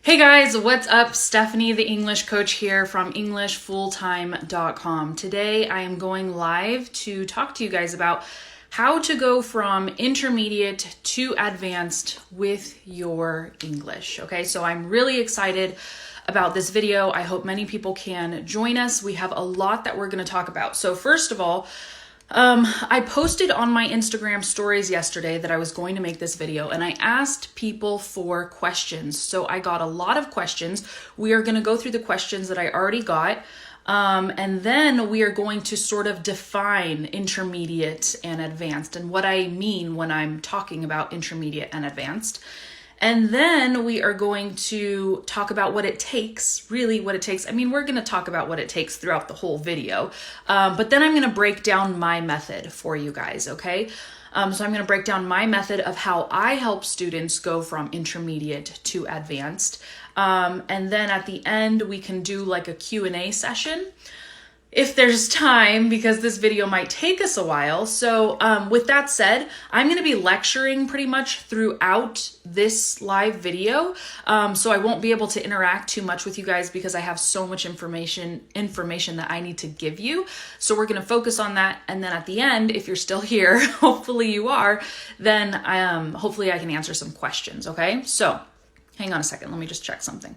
Hey guys, what's up? Stephanie, the English coach here from EnglishFulltime.com. Today I am going live to talk to you guys about how to go from intermediate to advanced with your English. Okay, so I'm really excited about this video. I hope many people can join us. We have a lot that we're going to talk about. So first of all, I posted on my Instagram stories yesterday that I was going to make this video, and I asked people for questions. So I got a lot of questions. We are going to go through the questions that I already got, and then we are going to sort of define intermediate and advanced and what I mean when I'm talking about intermediate and advanced. And then we are going to talk about what it takes, really what it takes. I mean, we're going to talk about what it takes throughout the whole video, but then I'm going to break down my method for you guys, okay? So I'm going to break down my method of how I help students go from intermediate to advanced. And then at the end, we can do like a Q&A session if there's time, because this video might take us a while. So with that said, I'm going to be lecturing pretty much throughout this live video. So I won't be able to interact too much with you guys because I have so much information that I need to give you. So we're going to focus on that. And then at the end, if you're still here, hopefully you are, then hopefully I can answer some questions. Okay. So hang on a second. Let me just check something.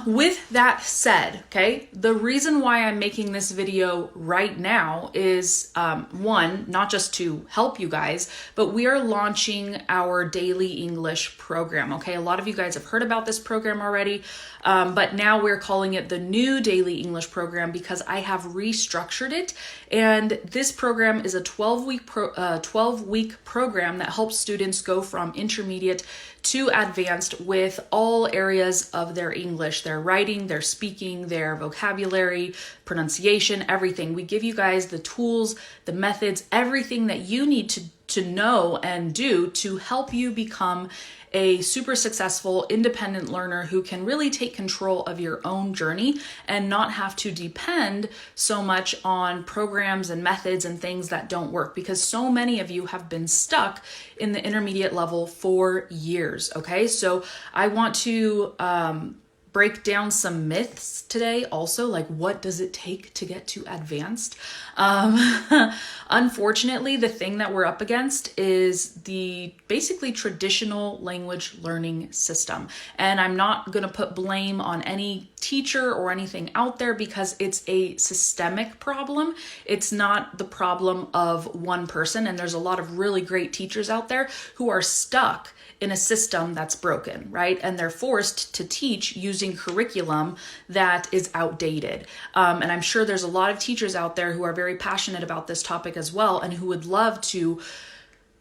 With that said, okay, the reason why I'm making this video right now is, one, not just to help you guys, but we are launching our daily English program, okay? A lot of you guys have heard about this program already, but now we're calling it the new daily English program because I have restructured it. And this program is a 12-week program that helps students go from intermediate to advanced with all areas of their English, their writing, their speaking, their vocabulary, pronunciation, everything. We give you guys the tools, the methods, everything that you need to know and do to help you become a super successful independent learner who can really take control of your own journey and not have to depend so much on programs and methods and things that don't work, because so many of you have been stuck in the intermediate level for years. Okay, so I want to break down some myths today also, like what does it take to get to advanced? Unfortunately, the thing that we're up against is the basically traditional language learning system. And I'm not going to put blame on any teacher or anything out there because it's a systemic problem. It's not the problem of one person. And there's a lot of really great teachers out there who are stuck in a system that's broken, right? And they're forced to teach using curriculum that is outdated. And I'm sure there's a lot of teachers out there who are very passionate about this topic as well and who would love to,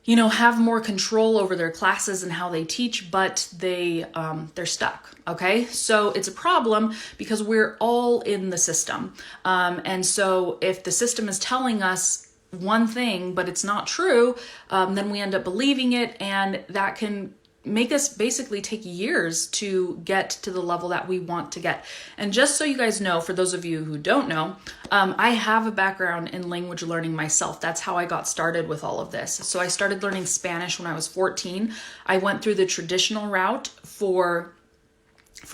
you know, have more control over their classes and how they teach, but they're stuck, okay? So it's a problem because we're all in the system. And so if the system is telling us one thing, but it's not true, then we end up believing it, and that can make us basically take years to get to the level that we want to get. And just so you guys know, for those of you who don't know, I have a background in language learning myself. That's how I got started with all of this. So I started learning Spanish when I was 14. I went through the traditional route for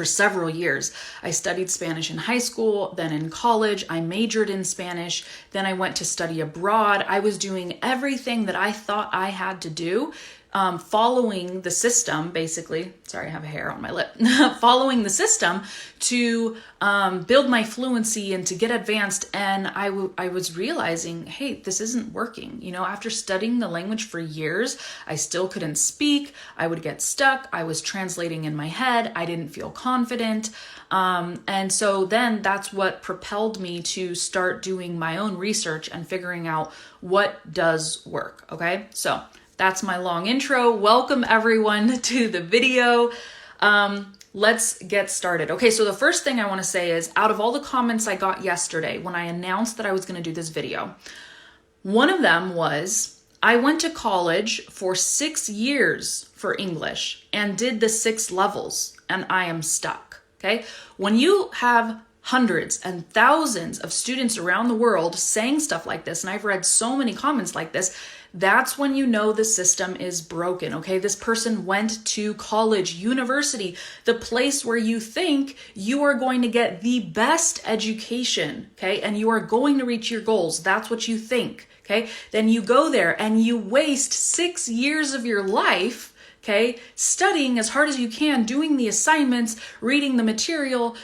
several years. I studied Spanish in high school, then in college, I majored in Spanish, then I went to study abroad. I was doing everything that I thought I had to do, following the system, basically. Sorry, I have a hair on my lip. Following the system to build my fluency and to get advanced. And I was realizing, hey, this isn't working. You know, after studying the language for years, I still couldn't speak. I would get stuck. I was translating in my head. I didn't feel confident. And so then that's what propelled me to start doing my own research and figuring out what does work. Okay, so that's my long intro. Welcome everyone to the video. Let's get started. Okay, so the first thing I want to say is, out of all the comments I got yesterday when I announced that I was going to do this video, one of them was, I went to college for 6 years for English and did the 6 levels and I am stuck. Okay, when you have hundreds and thousands of students around the world saying stuff like this, and I've read so many comments like this, that's when you know the system is broken, okay? This person went to college, university, the place where you think you are going to get the best education, okay? And you are going to reach your goals. That's what you think, okay? Then you go there and you waste 6 years of your life, okay, studying as hard as you can, doing the assignments, reading the material,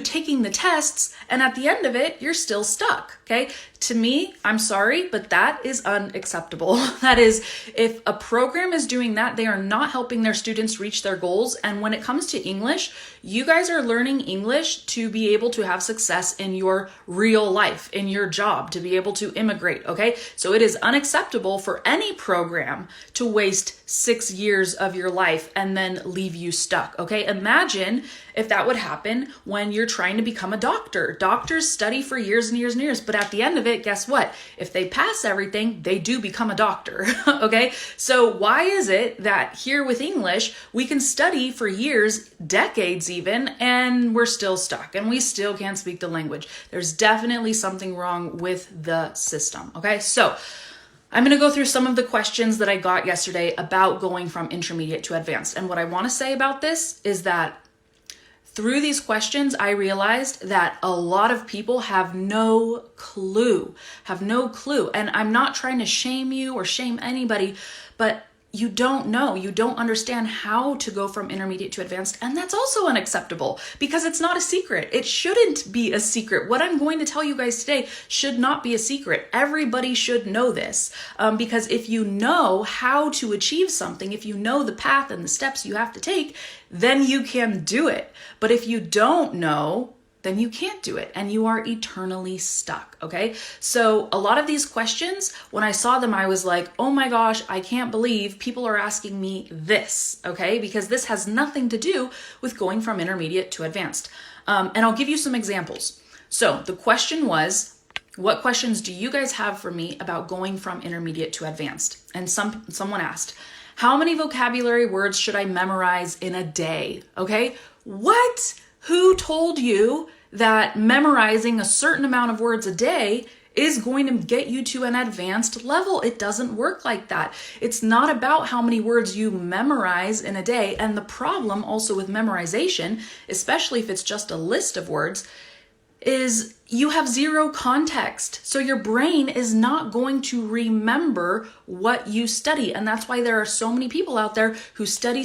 taking the tests, and at the end of it, you're still stuck, okay? To me, I'm sorry, but that is unacceptable. That is, if a program is doing that, they are not helping their students reach their goals. And when it comes to English, you guys are learning English to be able to have success in your real life, in your job, to be able to immigrate, okay? So it is unacceptable for any program to waste 6 years of your life and then leave you stuck, okay? Imagine if that would happen when you're trying to become a doctor. Doctors study for years and years and years, but at the end of it, guess what? If they pass everything, they do become a doctor, okay? So why is it that here with English, we can study for years, decades even, and we're still stuck and we still can't speak the language? There's definitely something wrong with the system, okay? So I'm going to go through some of the questions that I got yesterday about going from intermediate to advanced. And what I want to say about this is that through these questions, I realized that a lot of people have no clue. And I'm not trying to shame you or shame anybody, but you don't know, you don't understand how to go from intermediate to advanced. And that's also unacceptable because it's not a secret. It shouldn't be a secret. What I'm going to tell you guys today should not be a secret. Everybody should know this because if you know how to achieve something, if you know the path and the steps you have to take, then you can do it. But if you don't know, then you can't do it and you are eternally stuck, okay? So a lot of these questions, when I saw them, I was like, oh my gosh, I can't believe people are asking me this, okay? Because this has nothing to do with going from intermediate to advanced. And I'll give you some examples. So the question was, what questions do you guys have for me about going from intermediate to advanced? And someone asked, how many vocabulary words should I memorize in a day? Okay, what? Who told you that memorizing a certain amount of words a day is going to get you to an advanced level? It doesn't work like that. It's not about how many words you memorize in a day. And the problem also with memorization, especially if it's just a list of words, is you have zero context. So your brain is not going to remember what you study. And that's why there are so many people out there who study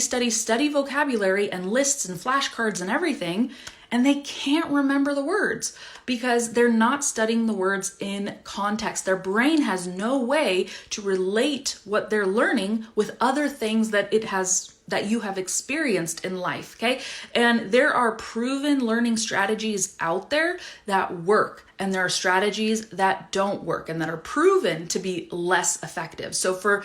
vocabulary and lists and flashcards and everything, and they can't remember the words because they're not studying the words in context. Their brain has no way to relate what they're learning with other things that you have experienced in life, okay? And there are proven learning strategies out there that work, and there are strategies that don't work and that are proven to be less effective. So for,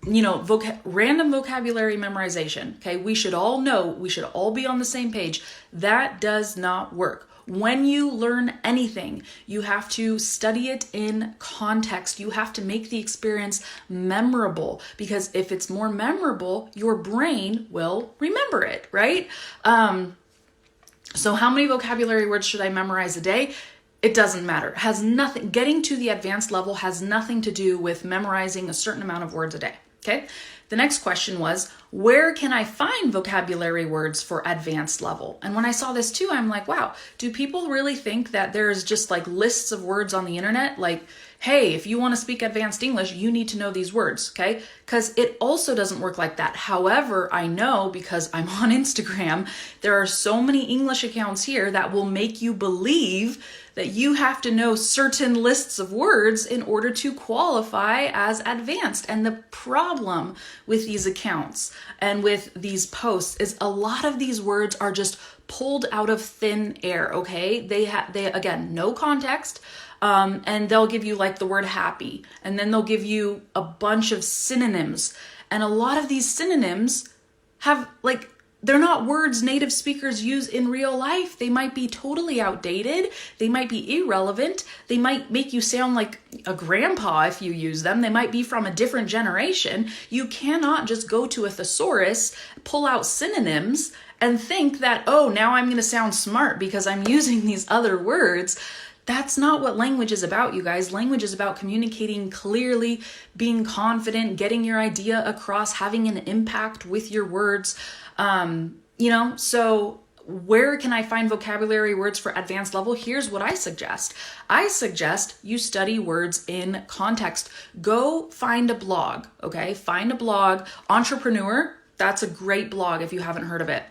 random vocabulary memorization, okay, we should all know, we should all be on the same page. That does not work. When you learn anything, you have to study it in context. You have to make the experience memorable because if it's more memorable, your brain will remember it, right? So how many vocabulary words should I memorize a day? It doesn't matter. It has nothing, getting to the advanced level has nothing to do with memorizing a certain amount of words a day, okay? The next question was, where can I find vocabulary words for advanced level? And when I saw this too, I'm like, wow, do people really think that there's just like lists of words on the internet? Like, hey, if you want to speak advanced English, you need to know these words, okay? Because it also doesn't work like that. However, I know because I'm on Instagram, there are so many English accounts here that will make you believe that you have to know certain lists of words in order to qualify as advanced. And the problem with these accounts and with these posts is a lot of these words are just pulled out of thin air, okay? They again, no context. And they'll give you like the word happy, and then they'll give you a bunch of synonyms. And a lot of these synonyms have they're not words native speakers use in real life. They might be totally outdated. They might be irrelevant. They might make you sound like a grandpa if you use them. They might be from a different generation. You cannot just go to a thesaurus, pull out synonyms, and think that, oh, now I'm going to sound smart because I'm using these other words. That's not what language is about, you guys. Language is about communicating clearly, being confident, getting your idea across, having an impact with your words. So where can I find vocabulary words for advanced level? Here's what I suggest. I suggest you study words in context. Go find a blog, okay? Find a blog. Entrepreneur, that's a great blog if you haven't heard of it.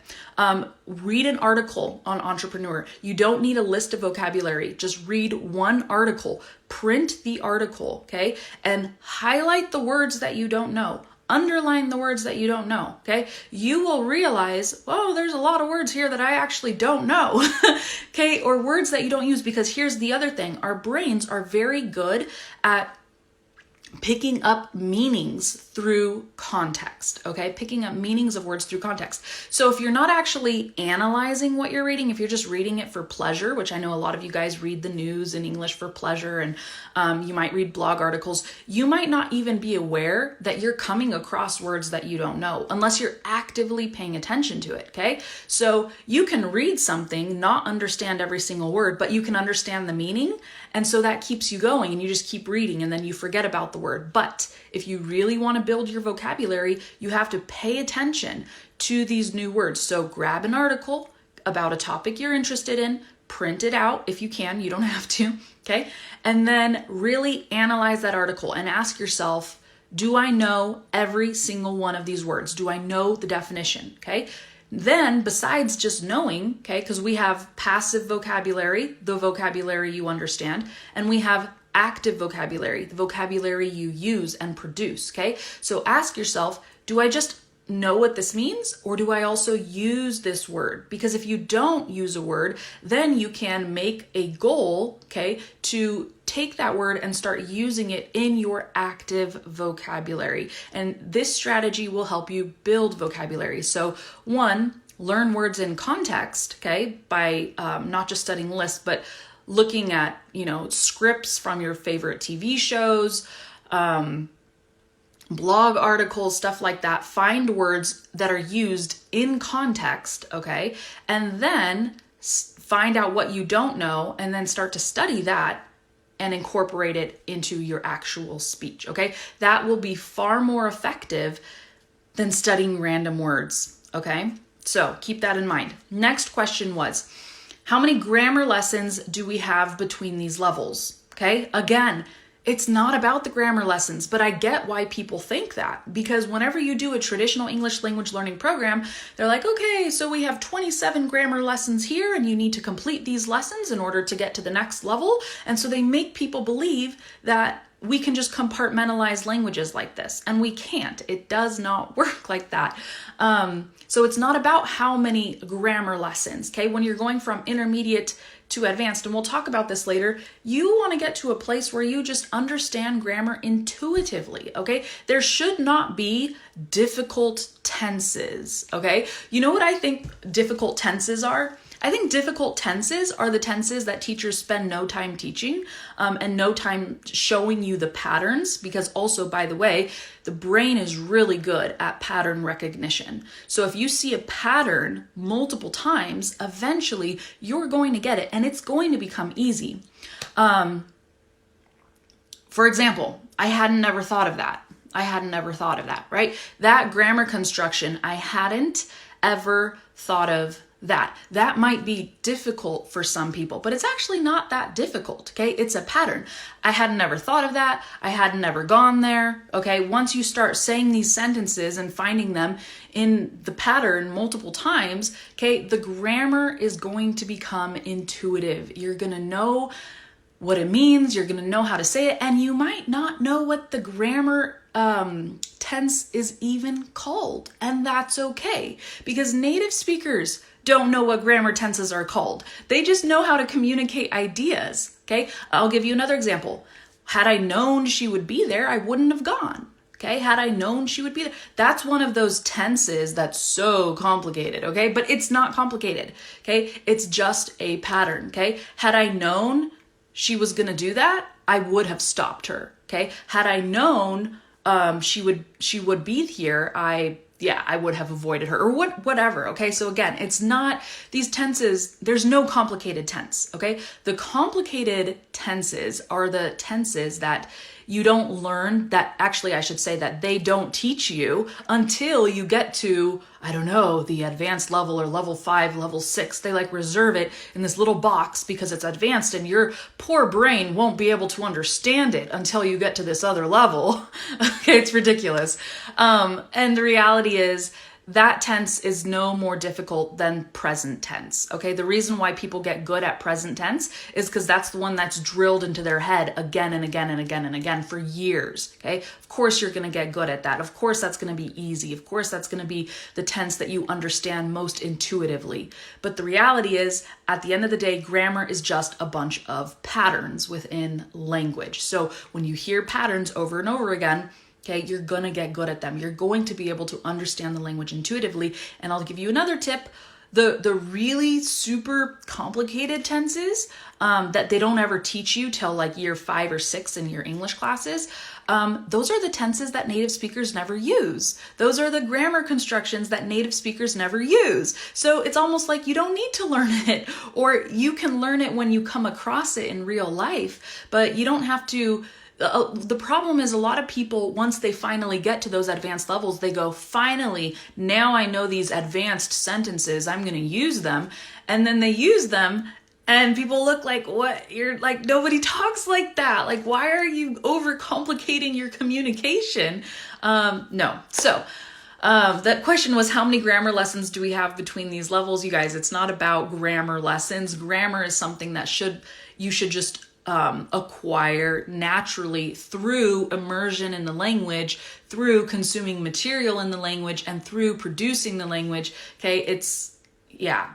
Read an article on Entrepreneur. You don't need a list of vocabulary. Just read one article. Print the article, okay? And highlight the words that you don't know. Underline the words that you don't know, okay? You will realize, oh, there's a lot of words here that I actually don't know, okay? Or words that you don't use, because here's the other thing. Our brains are very good at picking up meanings through context, okay? Picking up meanings of words through context. So if you're not actually analyzing what you're reading, if you're just reading it for pleasure, which I know a lot of you guys read the news in English for pleasure, and you might read blog articles, you might not even be aware that you're coming across words that you don't know unless you're actively paying attention to it, okay? So you can read something, not understand every single word, but you can understand the meaning, and so that keeps you going, and you just keep reading, and then you forget about the word. But if you really want to build your vocabulary, you have to pay attention to these new words. So grab an article about a topic you're interested in, print it out if you can, you don't have to, okay? And then really analyze that article and ask yourself, do I know every single one of these words? Do I know the definition, okay? Then, besides just knowing, okay, because we have passive vocabulary, the vocabulary you understand, and we have active vocabulary, the vocabulary you use and produce, okay? So ask yourself, do I just know what this means, or do I also use this word? Because if you don't use a word, then you can make a goal, okay, to take that word and start using it in your active vocabulary. And this strategy will help you build vocabulary. So one, learn words in context, okay, by not just studying lists, but looking at, scripts from your favorite TV shows, blog articles, stuff like that. Find words that are used in context, okay? And then find out what you don't know and then start to study that and incorporate it into your actual speech, okay? That will be far more effective than studying random words, okay? So keep that in mind. Next question was, how many grammar lessons do we have between these levels? Okay, again, it's not about the grammar lessons, but I get why people think that, because whenever you do a traditional English language learning program, they're like, okay, so we have 27 grammar lessons here and you need to complete these lessons in order to get to the next level. And so they make people believe that we can just compartmentalize languages like this, and we can't. It does not work like that. So it's not about how many grammar lessons, okay? When you're going from intermediate to advanced, and we'll talk about this later, you want to get to a place where you just understand grammar intuitively, okay? There should not be difficult tenses, okay? You know what I think difficult tenses are? I think difficult tenses are the tenses that teachers spend no time teaching and no time showing you the patterns, because also, by the way, the brain is really good at pattern recognition. So if you see a pattern multiple times, eventually you're going to get it and it's going to become easy. For example, I hadn't never thought of that. Right? That grammar construction, I hadn't ever thought of that. That might be difficult for some people, but it's actually not that difficult, okay? It's a pattern. I hadn't ever thought of that. I hadn't never gone there, okay? Once you start saying these sentences and finding them in the pattern multiple times, okay, the grammar is going to become intuitive. You're gonna know what it means, you're gonna know how to say it, and you might not know what the grammar tense is even called, and that's okay, because native speakers don't know what grammar tenses are called. They just know how to communicate ideas, okay? I'll give you another example. Had I known she would be there, I wouldn't have gone, okay? Had I known she would be there. That's one of those tenses that's so complicated, okay? But it's not complicated, okay? It's just a pattern, okay? Had I known she was gonna do that, I would have stopped her, okay? Had I known she would be here, I yeah, I would have avoided her, or whatever. Okay. So again, it's not these tenses. There's no complicated tense. Okay. The complicated tenses are the tenses that you don't learn, that actually I should say that they don't teach you until you get to, I don't know, the advanced level or level 5, level 6. They like reserve it in this little box because it's advanced and your poor brain won't be able to understand it until you get to this other level. Okay, it's ridiculous. And the reality is that tense is no more difficult than present tense. Okay, the reason why people get good at present tense is because that's the one that's drilled into their head again and again and again and again for years. Okay, of course you're going to get good at that. Of course that's going to be easy. Of course that's going to be the tense that you understand most intuitively. But the reality is, at the end of the day, grammar is just a bunch of patterns within language. So when you hear patterns over and over again, okay, you're going to get good at them. You're going to be able to understand the language intuitively. And I'll give you another tip. The really super complicated tenses that they don't ever teach you till like year 5 or 6 in your English classes, those are the tenses that native speakers never use. Those are the grammar constructions that native speakers never use. So it's almost like you don't need to learn it, or you can learn it when you come across it in real life, but you don't have to. The problem is a lot of people, once they finally get to those advanced levels, they go, finally, now I know these advanced sentences, I'm going to use them. And then they use them and people look like, what? You're like, nobody talks like that. Like, why are you overcomplicating your communication? No. So that question was, how many grammar lessons do we have between these levels? You guys, it's not about grammar lessons. Grammar is something that you should just acquire naturally through immersion in the language, through consuming material in the language, and through producing the language. Okay, yeah.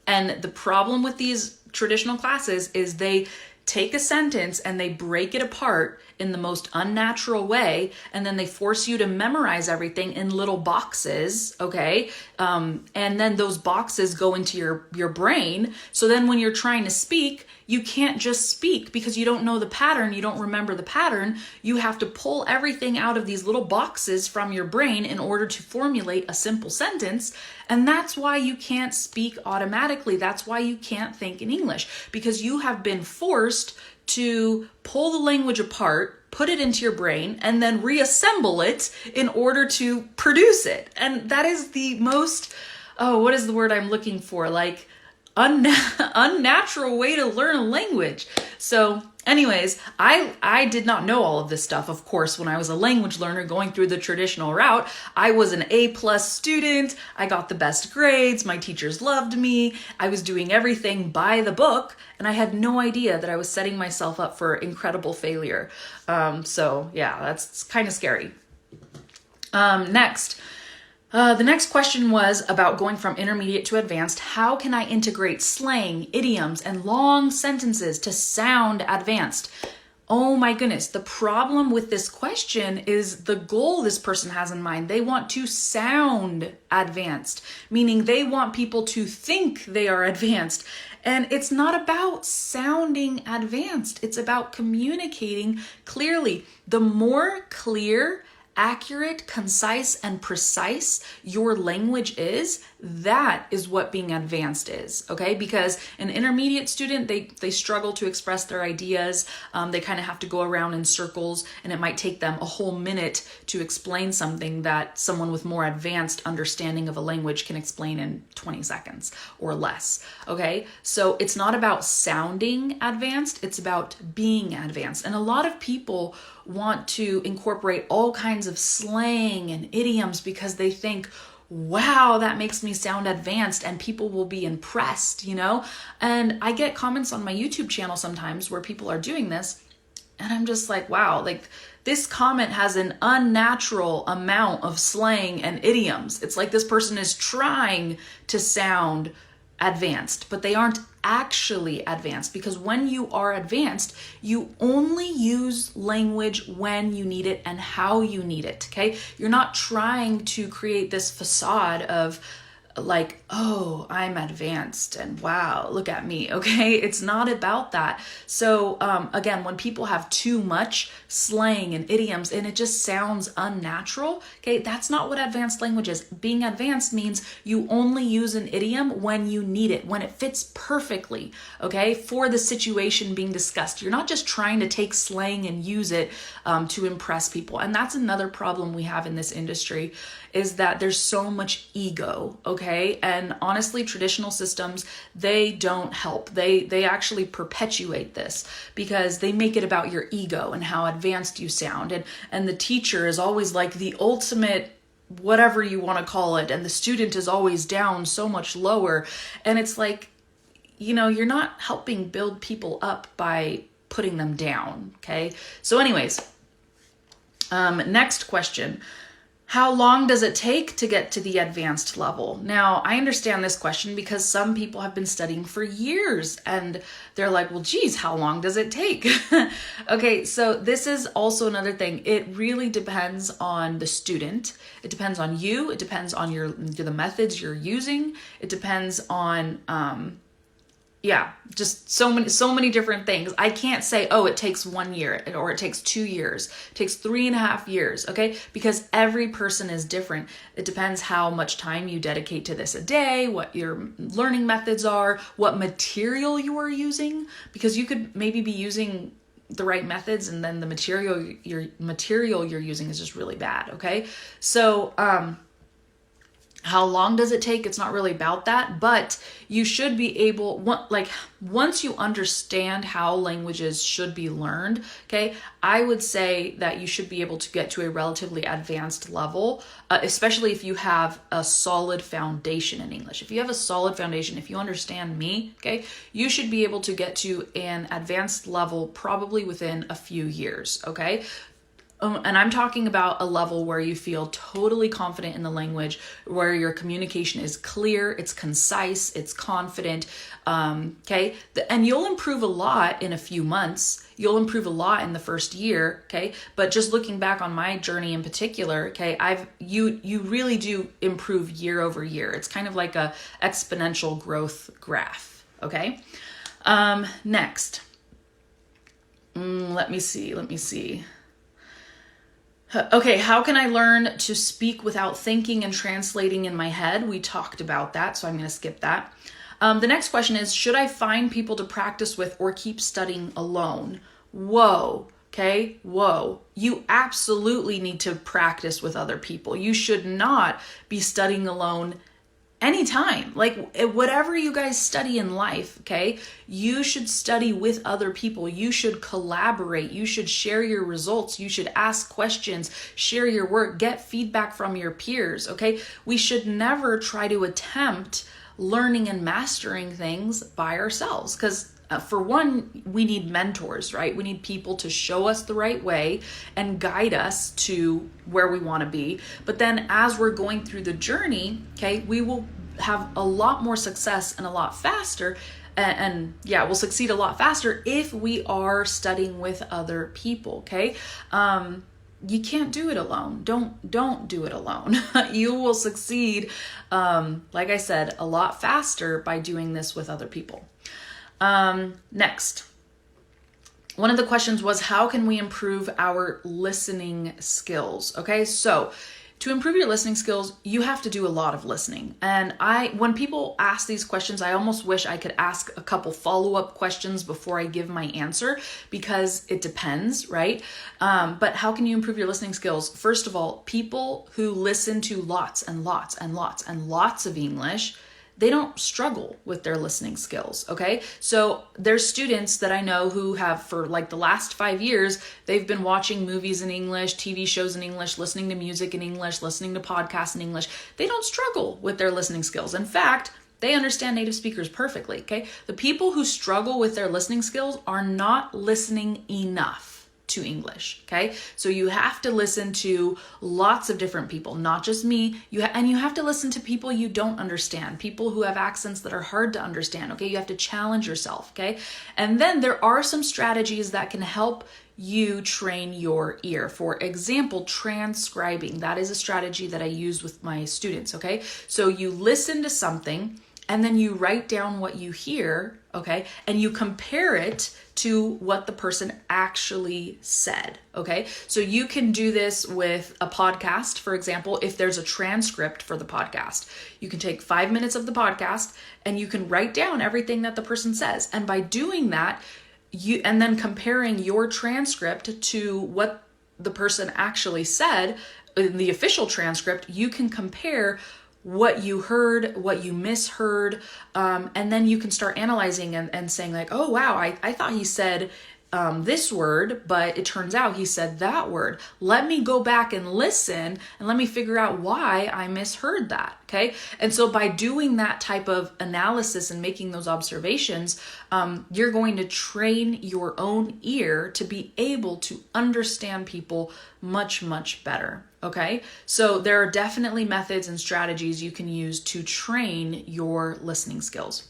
And the problem with these traditional classes is they take a sentence and they break it apart in the most unnatural way, and then they force you to memorize everything in little boxes, okay? And then those boxes go into your brain. So then when you're trying to speak, you can't just speak because you don't know the pattern, you don't remember the pattern. You have to pull everything out of these little boxes from your brain in order to formulate a simple sentence. And that's why you can't speak automatically. That's why you can't think in English, because you have been forced to pull the language apart, put it into your brain, and then reassemble it in order to produce it. And that is the most, what is the word I'm looking for? Like unnatural way to learn a language. So anyways, I did not know all of this stuff. Of course, when I was a language learner going through the traditional route, I was an A+ student. I got the best grades. My teachers loved me. I was doing everything by the book, and I had no idea that I was setting myself up for incredible failure. So yeah, that's kind of scary. Next. The next question was about going from intermediate to advanced. How can I integrate slang, idioms, and long sentences to sound advanced? Oh my goodness. The problem with this question is the goal this person has in mind. They want to sound advanced, meaning they want people to think they are advanced. And it's not about sounding advanced. It's about communicating clearly. The more clear, accurate, concise, and precise your language is, that is what being advanced is, okay? Because an intermediate student, they struggle to express their ideas. They kind of have to go around in circles, and it might take them a whole minute to explain something that someone with more advanced understanding of a language can explain in 20 seconds or less, okay? So it's not about sounding advanced, it's about being advanced. And a lot of people want to incorporate all kinds of slang and idioms because they think, wow, that makes me sound advanced and people will be impressed, you know? And I get comments on my YouTube channel sometimes where people are doing this, and I'm just like, wow, like this comment has an unnatural amount of slang and idioms. It's like this person is trying to sound advanced, but they aren't actually advanced, because when you are advanced, you only use language when you need it and how you need it, okay? You're not trying to create this facade of like, oh, I'm advanced and wow, look at me. Okay. It's not about that. So, again, when people have too much slang and idioms and it just sounds unnatural, okay, that's not what advanced language is. Being advanced means you only use an idiom when you need it, when it fits perfectly, okay, for the situation being discussed. You're not just trying to take slang and use it to impress people. And that's another problem we have in this industry, is that there's so much ego, okay? And honestly, traditional systems, they don't help. They actually perpetuate this because they make it about your ego and how advanced you sound. And the teacher is always like the ultimate whatever you want to call it, and the student is always down so much lower. And it's like, you're not helping build people up by putting them down, okay? So anyways, next question. How long does it take to get to the advanced level? Now, I understand this question because some people have been studying for years and they're like, well, geez, how long does it take? Okay, so this is also another thing. It really depends on the student. It depends on you. It depends on the methods you're using. It depends on, just so many different things. I can't say, oh, it takes 1 year or it takes 2 years, it takes 3.5 years, okay? Because every person is different. It depends how much time you dedicate to this a day, what your learning methods are, what material you are using, because you could maybe be using the right methods and then the material you're using is just really bad, okay? So, how long does it take? It's not really about that, but you should be able, once you understand how languages should be learned, okay, I would say that you should be able to get to a relatively advanced level, especially if you have a solid foundation in English. If you have a solid foundation, if you understand me, okay, you should be able to get to an advanced level probably within a few years, okay? And I'm talking about a level where you feel totally confident in the language, where your communication is clear, it's concise, it's confident, okay? And you'll improve a lot in a few months. You'll improve a lot in the first year, okay? But just looking back on my journey in particular, okay, you really do improve year over year. It's kind of like a exponential growth graph, okay? Next. Let me see. Okay, how can I learn to speak without thinking and translating in my head? We talked about that, so I'm going to skip that. The next question is, should I find people to practice with or keep studying alone? Whoa, okay, whoa. You absolutely need to practice with other people. You should not be studying alone anytime. Like, whatever you guys study in life, okay, you should study with other people. You should collaborate. You should share your results. You should ask questions, share your work, get feedback from your peers, okay? We should never try to attempt learning and mastering things by ourselves, because for one, we need mentors, right? We need people to show us the right way and guide us to where we want to be. But then as we're going through the journey, okay, we will have a lot more success and a lot faster. And we'll succeed a lot faster if we are studying with other people, okay? You can't do it alone. Don't do it alone. You will succeed, like I said, a lot faster by doing this with other people. Next, one of the questions was, how can we improve our listening skills? Okay, so to improve your listening skills, you have to do a lot of listening. And when people ask these questions, I almost wish I could ask a couple follow-up questions before I give my answer, because it depends, right? But how can you improve your listening skills? First of all, people who listen to lots and lots and lots and lots of English, they don't struggle with their listening skills, okay? So there's students that I know who have, for like the last 5 years, they've been watching movies in English, TV shows in English, listening to music in English, listening to podcasts in English. They don't struggle with their listening skills. In fact, they understand native speakers perfectly, okay? The people who struggle with their listening skills are not listening enough to English, okay? So you have to listen to lots of different people, not just me. And you have to listen to people you don't understand, people who have accents that are hard to understand, okay? You have to challenge yourself, okay? And then there are some strategies that can help you train your ear. For example, transcribing. That is a strategy that I use with my students, okay? So you listen to something and then you write down what you hear, okay? And you compare it to what the person actually said, okay? So you can do this with a podcast, for example, if there's a transcript for the podcast. You can take 5 minutes of the podcast and you can write down everything that the person says. And by doing that, and then comparing your transcript to what the person actually said in the official transcript, you can compare what you heard, what you misheard, and then you can start analyzing and saying like, oh wow, I thought he said this word, but it turns out he said that word. Let me go back and listen and let me figure out why I misheard that, okay? And so by doing that type of analysis and making those observations, you're going to train your own ear to be able to understand people much, much better, okay? So there are definitely methods and strategies you can use to train your listening skills.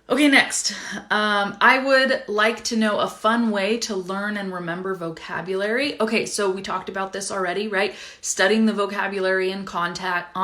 Okay, next, I would like to know a fun way to learn and remember vocabulary. Okay, so we talked about this already, right? Studying the vocabulary in context,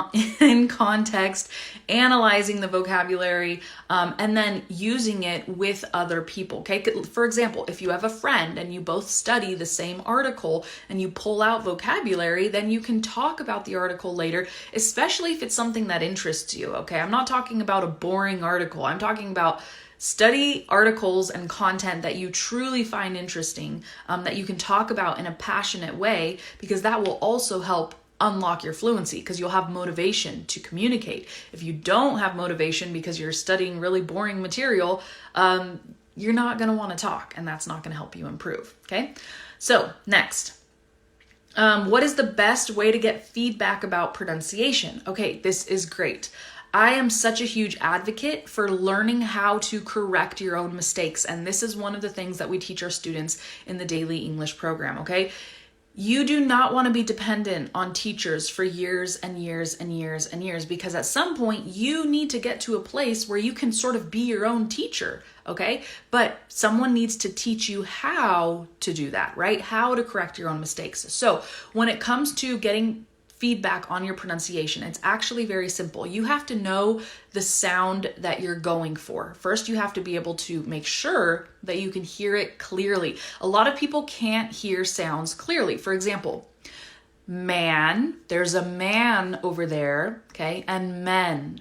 analyzing the vocabulary, and then using it with other people, okay? For example, if you have a friend and you both study the same article and you pull out vocabulary, then you can talk about the article later, especially if it's something that interests you, okay? I'm not talking about a boring article. I'm talking about study articles and content that you truly find interesting, that you can talk about in a passionate way, because that will also help unlock your fluency because you'll have motivation to communicate. If you don't have motivation because you're studying really boring material, you're not going to want to talk, and that's not going to help you improve, okay? So next, what is the best way to get feedback about pronunciation? Okay, this is great. I am such a huge advocate for learning how to correct your own mistakes. And this is one of the things that we teach our students in the daily English program, okay? You do not want to be dependent on teachers for years and years and years and years, because at some point you need to get to a place where you can sort of be your own teacher, okay? But someone needs to teach you how to do that, right? How to correct your own mistakes. So when it comes to getting feedback on your pronunciation, it's actually very simple. You have to know the sound that you're going for. First, you have to be able to make sure that you can hear it clearly. A lot of people can't hear sounds clearly. For example, man, there's a man over there, okay? And men.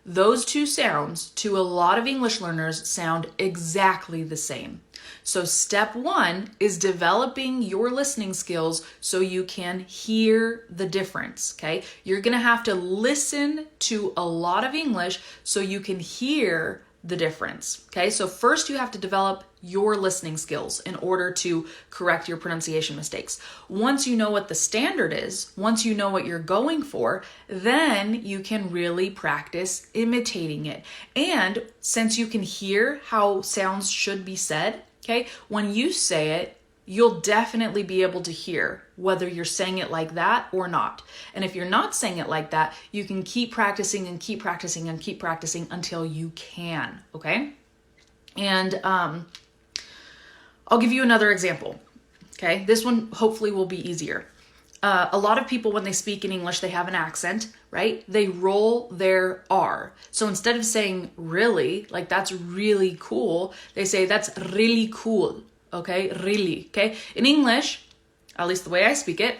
Those two sounds to a lot of English learners sound exactly the same. So step one is developing your listening skills so you can hear the difference, okay? You're gonna have to listen to a lot of English so you can hear the difference, okay? So first you have to develop your listening skills in order to correct your pronunciation mistakes. Once you know what the standard is, once you know what you're going for, then you can really practice imitating it. And since you can hear how sounds should be said, okay, when you say it, you'll definitely be able to hear whether you're saying it like that or not. And if you're not saying it like that, you can keep practicing and keep practicing and keep practicing until you can, okay? And I'll give you another example, okay? This one hopefully will be easier. A lot of people, when they speak in English, they have an accent, right? They roll their R. So instead of saying really, like that's really cool, they say that's really cool, okay? Really, okay? In English, at least the way I speak it,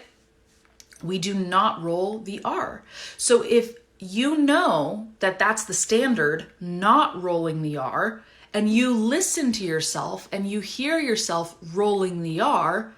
we do not roll the R. So if you know that that's the standard, not rolling the R, and you listen to yourself and you hear yourself rolling the R,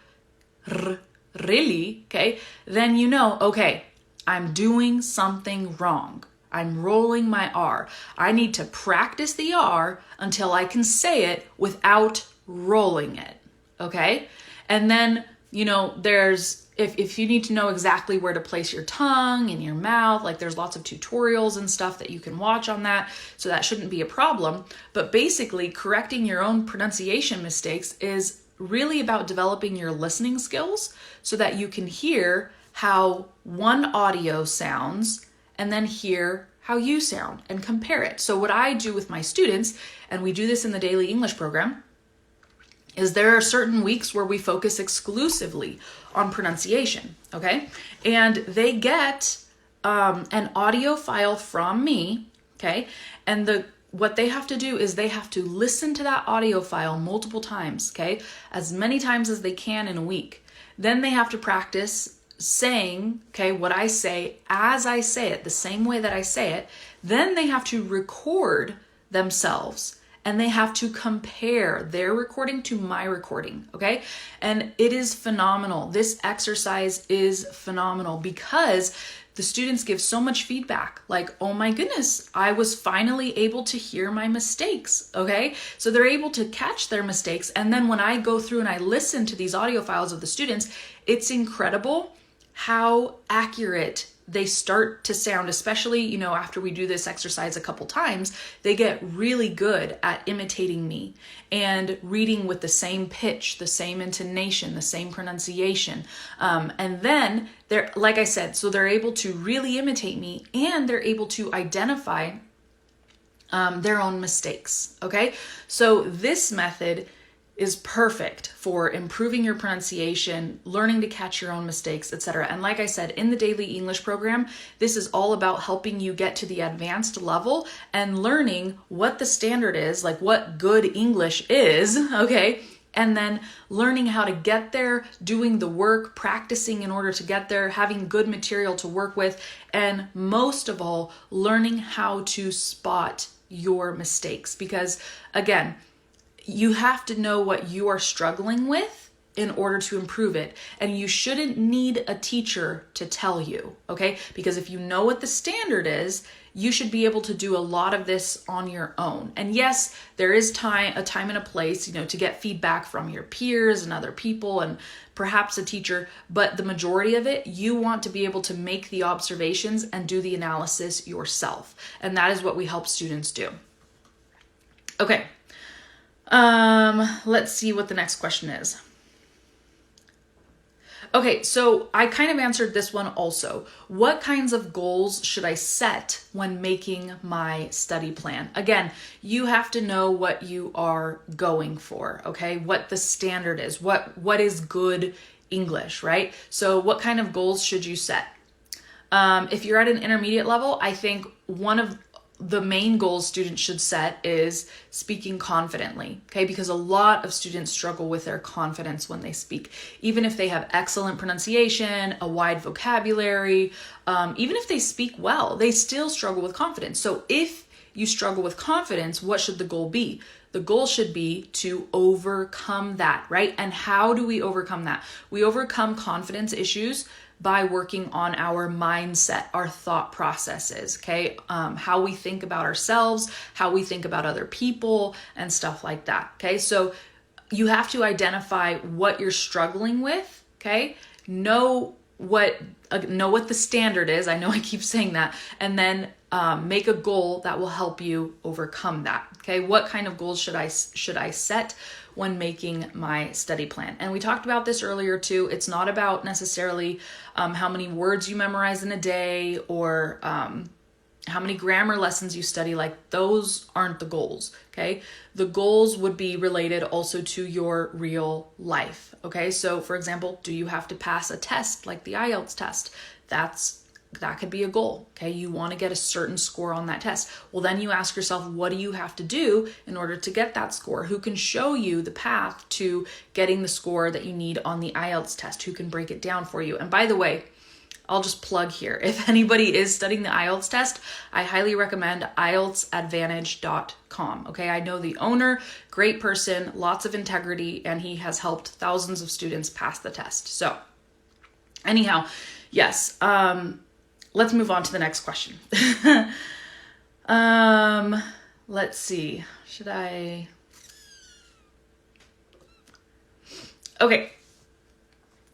really, okay, then you know, okay, I'm doing something wrong. I'm rolling my R. I need to practice the R until I can say it without rolling it, okay? And then, you know, there's, if you need to know exactly where to place your tongue in your mouth, like there's lots of tutorials and stuff that you can watch on that, so that shouldn't be a problem. But basically, correcting your own pronunciation mistakes is really about developing your listening skills so that you can hear how one audio sounds and then hear how you sound and compare it. So what I do with my students, and we do this in the daily English program, is there are certain weeks where we focus exclusively on pronunciation, okay? And they get an audio file from me, okay? And what they have to do is they have to listen to that audio file multiple times, okay? As many times as they can in a week. Then they have to practice saying, okay, what I say as I say it, the same way that I say it. Then they have to record themselves and they have to compare their recording to my recording, okay? And it is phenomenal. This exercise is phenomenal because the students give so much feedback, like, oh my goodness, I was finally able to hear my mistakes, okay? So they're able to catch their mistakes. And then when I go through and I listen to these audio files of the students, it's incredible how accurate they start to sound, especially, after we do this exercise a couple times, they get really good at imitating me and reading with the same pitch, the same intonation, the same pronunciation. And then they're, like I said, so they're able to really imitate me and they're able to identify their own mistakes. Okay. So this method is perfect for improving your pronunciation, learning to catch your own mistakes, etc. And like I said, in the daily English program, this is all about helping you get to the advanced level and learning what the standard is, like what good English is, okay? And then learning how to get there, doing the work, practicing in order to get there, having good material to work with, and most of all, learning how to spot your mistakes. Because again, you have to know what you are struggling with in order to improve it. And you shouldn't need a teacher to tell you, okay? Because if you know what the standard is, you should be able to do a lot of this on your own. And yes, there is a time and a place, to get feedback from your peers and other people and perhaps a teacher, but the majority of it, you want to be able to make the observations and do the analysis yourself. And that is what we help students do. Okay. Let's see what the next question is. Okay, so I kind of answered this one also. What kinds of goals should I set when making my study plan? Again, you have to know what you are going for, okay? What the standard is, what is good English, right? So what kind of goals should you set? If you're at an intermediate level, I think one of the main goals students should set is speaking confidently, okay? Because a lot of students struggle with their confidence when they speak. Even if they have excellent pronunciation, a wide vocabulary, even if they speak well, they still struggle with confidence. So if you struggle with confidence, what should the goal be? The goal should be to overcome that, right? And how do we overcome that? We overcome confidence issues by working on our mindset, our thought processes, okay? How we think about ourselves, how we think about other people, and stuff like that, okay? So you have to identify what you're struggling with, okay? Know what the standard is. I know I keep saying that. And then make a goal that will help you overcome that, okay? What kind of goals should I set when making my study plan? And we talked about this earlier too. It's not about necessarily how many words you memorize in a day or how many grammar lessons you study. Like, those aren't the goals, okay? The goals would be related also to your real life, okay? So for example, do you have to pass a test like the IELTS test? That could be a goal, okay? You want to get a certain score on that test. Well, then you ask yourself, what do you have to do in order to get that score? Who can show you the path to getting the score that you need on the IELTS test? Who can break it down for you? And by the way, I'll just plug here. If anybody is studying the IELTS test, I highly recommend IELTSadvantage.com. Okay, I know the owner, great person, lots of integrity, and he has helped thousands of students pass the test. So anyhow, yes, let's move on to the next question. Let's see. Okay.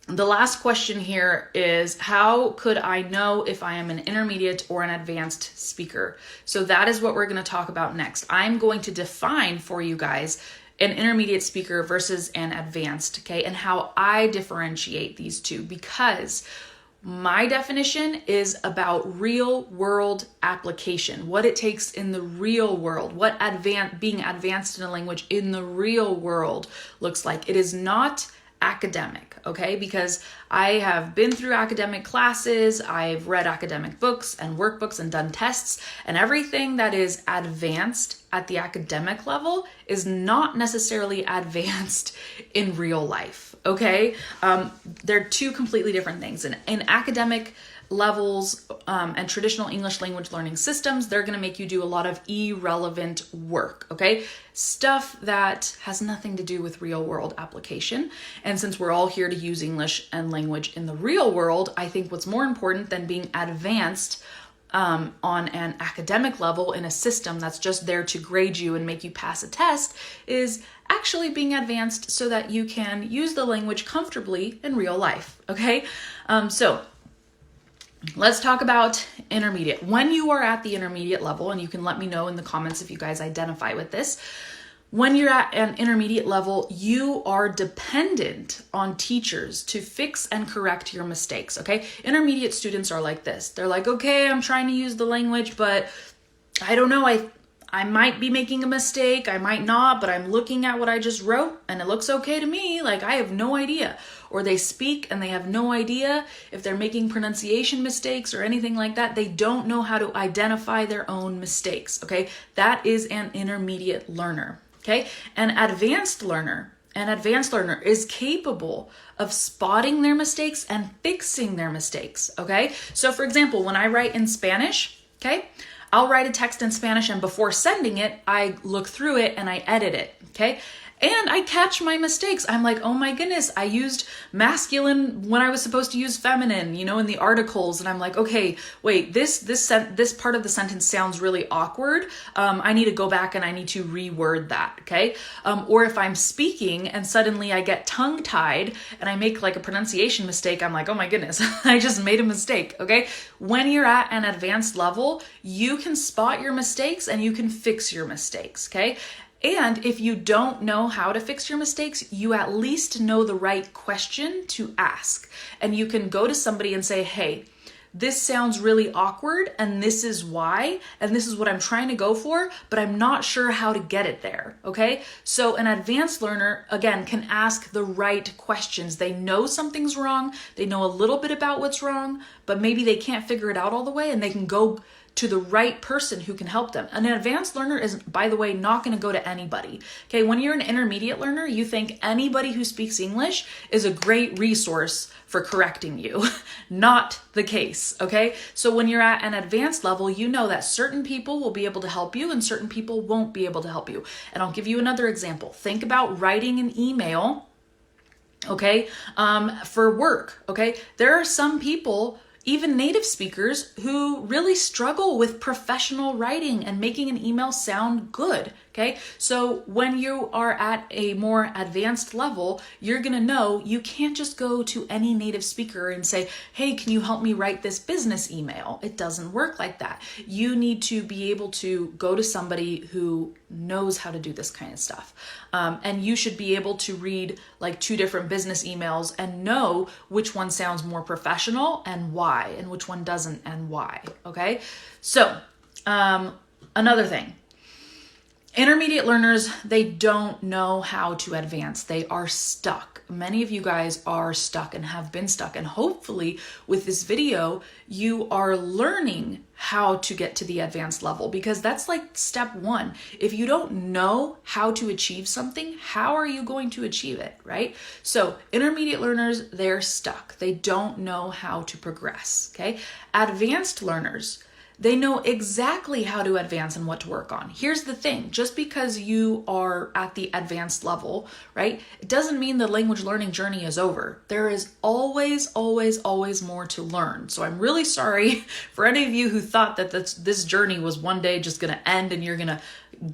The last question here is, how could I know if I am an intermediate or an advanced speaker? So that is what we're going to talk about next. I'm going to define for you guys an intermediate speaker versus an advanced, okay? And how I differentiate these two, because My definition is about real world application, what it takes in the real world, what being advanced in a language in the real world looks like. It is not academic, okay? Because I have been through academic classes, I've read academic books and workbooks and done tests, and everything that is advanced at the academic level is not necessarily advanced in real life, okay? They're two completely different things. In academic levels and traditional English language learning systems, they're going to make you do a lot of irrelevant work, okay? Stuff that has nothing to do with real world application. And since we're all here to use English and language in the real world, I think what's more important than being advanced on an academic level in a system that's just there to grade you and make you pass a test is actually being advanced so that you can use the language comfortably in real life, okay? So let's talk about intermediate. When you are at the intermediate level, and you can let me know in the comments if you guys identify with this, when you're at an intermediate level, you are dependent on teachers to fix and correct your mistakes, okay? Intermediate students are like this. They're like, okay, I'm trying to use the language, but I don't know, I might be making a mistake, I might not, but I'm looking at what I just wrote and it looks okay to me, like I have no idea. Or they speak and they have no idea if they're making pronunciation mistakes or anything like that. They don't know how to identify their own mistakes, okay? That is an intermediate learner, okay? An advanced learner is capable of spotting their mistakes and fixing their mistakes, okay? So for example, when I write in Spanish, okay, I'll write a text in Spanish and before sending it, I look through it and I edit it, okay? And I catch my mistakes. I'm like, oh my goodness, I used masculine when I was supposed to use feminine, in the articles. And I'm like, okay, wait, this part of the sentence sounds really awkward. I need to go back and I need to reword that, okay? Or if I'm speaking and suddenly I get tongue-tied and I make like a pronunciation mistake, I'm like, oh my goodness, I just made a mistake, okay? When you're at an advanced level, you can spot your mistakes and you can fix your mistakes, okay? And if you don't know how to fix your mistakes, you at least know the right question to ask. And you can go to somebody and say, hey, this sounds really awkward and this is why, and this is what I'm trying to go for, but I'm not sure how to get it there, okay? So an advanced learner, again, can ask the right questions. They know something's wrong, they know a little bit about what's wrong, but maybe they can't figure it out all the way and they can go to the right person who can help them. An advanced learner is, by the way, not going to go to anybody. Okay, when you're an intermediate learner, you think anybody who speaks English is a great resource for correcting you. Not the case, okay? So when you're at an advanced level, you know that certain people will be able to help you and certain people won't be able to help you. And I'll give you another example. Think about writing an email, okay, for work, okay? There are some people, even native speakers, who really struggle with professional writing and making an email sound good, okay? So when you are at a more advanced level, you're gonna know you can't just go to any native speaker and say, hey, can you help me write this business email? It doesn't work like that. You need to be able to go to somebody who knows how to do this kind of stuff. And you should be able to read like 2 different business emails and know which one sounds more professional and why, and which one doesn't and why, okay? So another thing, intermediate learners, they don't know how to advance. They are stuck. Many of you guys are stuck and have been stuck. And hopefully with this video, you are learning how to get to the advanced level, because that's like step 1. If you don't know how to achieve something, how are you going to achieve it, right? So intermediate learners, they're stuck. They don't know how to progress, okay? Advanced learners, they know exactly how to advance and what to work on. Here's the thing, just because you are at the advanced level, right, it doesn't mean the language learning journey is over. There is always, always, always more to learn. So I'm really sorry for any of you who thought that this journey was one day just gonna end and you're gonna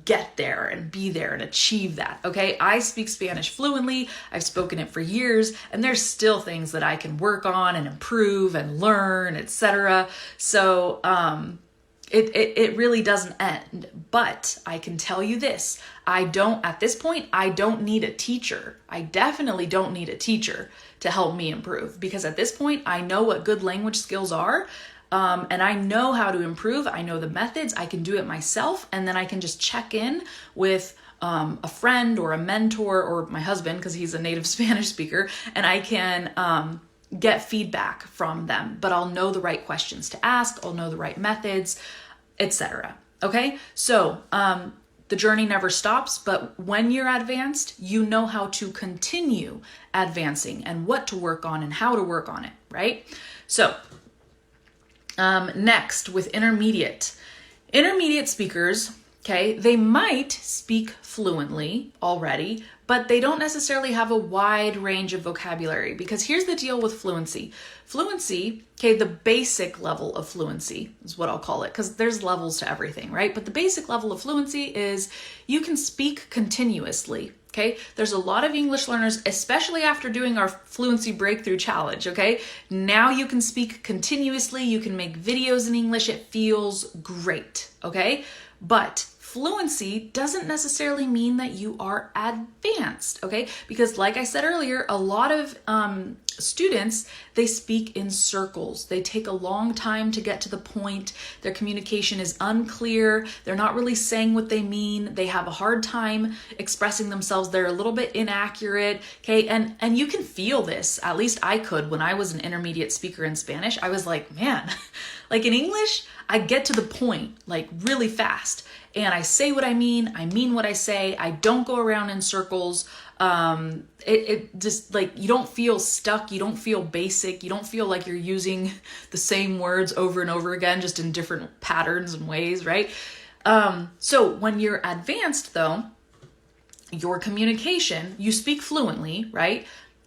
get there and be there and achieve that, okay? I speak Spanish fluently, I've spoken it for years, and there's still things that I can work on and improve and learn, etc. So it really doesn't end. But I can tell you this, at this point, I don't need a teacher. I definitely don't need a teacher to help me improve, because at this point, I know what good language skills are. And I know how to improve. I know the methods. I can do it myself. And then I can just check in with a friend or a mentor or my husband, because he's a native Spanish speaker, and I can get feedback from them. But I'll know the right questions to ask. I'll know the right methods, etc. Okay? So the journey never stops, but when you're advanced, you know how to continue advancing and what to work on and how to work on it, right? So next, with intermediate speakers, okay, they might speak fluently already, but they don't necessarily have a wide range of vocabulary, because here's the deal with fluency. Fluency, okay, the basic level of fluency is what I'll call it, because there's levels to everything, right? But the basic level of fluency is you can speak continuously. Okay, there's a lot of English learners, especially after doing our Fluency Breakthrough Challenge, okay? Now you can speak continuously, you can make videos in English, it feels great, okay? But fluency doesn't necessarily mean that you are advanced, okay? Because like I said earlier, a lot of students, they speak in circles. They take a long time to get to the point. Their communication is unclear. They're not really saying what they mean. They have a hard time expressing themselves. They're a little bit inaccurate, okay? And you can feel this. At least I could when I was an intermediate speaker in Spanish. I was like, man, like in English, I get to the point like really fast. And I say what I mean what I say. I don't go around in circles. It just like, you don't feel stuck. You don't feel basic. You don't feel like you're using the same words over and over again, just in different patterns and ways, right? So when you're advanced though, your communication, you speak fluently, right?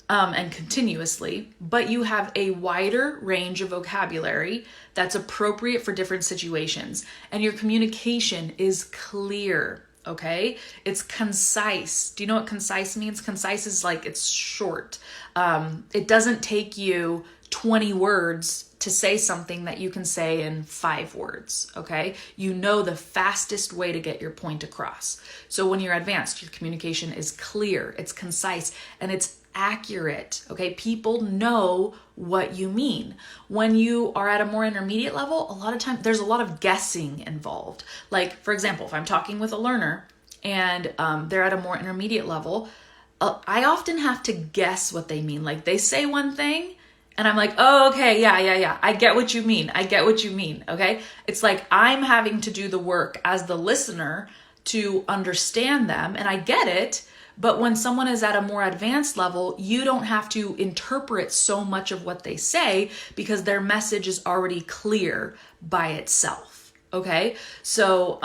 And continuously, but you have a wider range of vocabulary that's appropriate for different situations. And your communication is clear, okay? It's concise. Do you know what concise means? Concise is like, it's short. It doesn't take you 20 words to say something that you can say in 5 words, okay? You know the fastest way to get your point across. So when you're advanced, your communication is clear, it's concise, and it's accurate, okay? People know what you mean. When you are at a more intermediate level, a lot of times there's a lot of guessing involved. Like, for example, if I'm talking with a learner and they're at a more intermediate level, I often have to guess what they mean. Like, they say one thing and I'm like, oh, okay, yeah. I get what you mean. Okay? It's like I'm having to do the work as the listener to understand them, and I get it. But when someone is at a more advanced level, you don't have to interpret so much of what they say because their message is already clear by itself. Okay? So,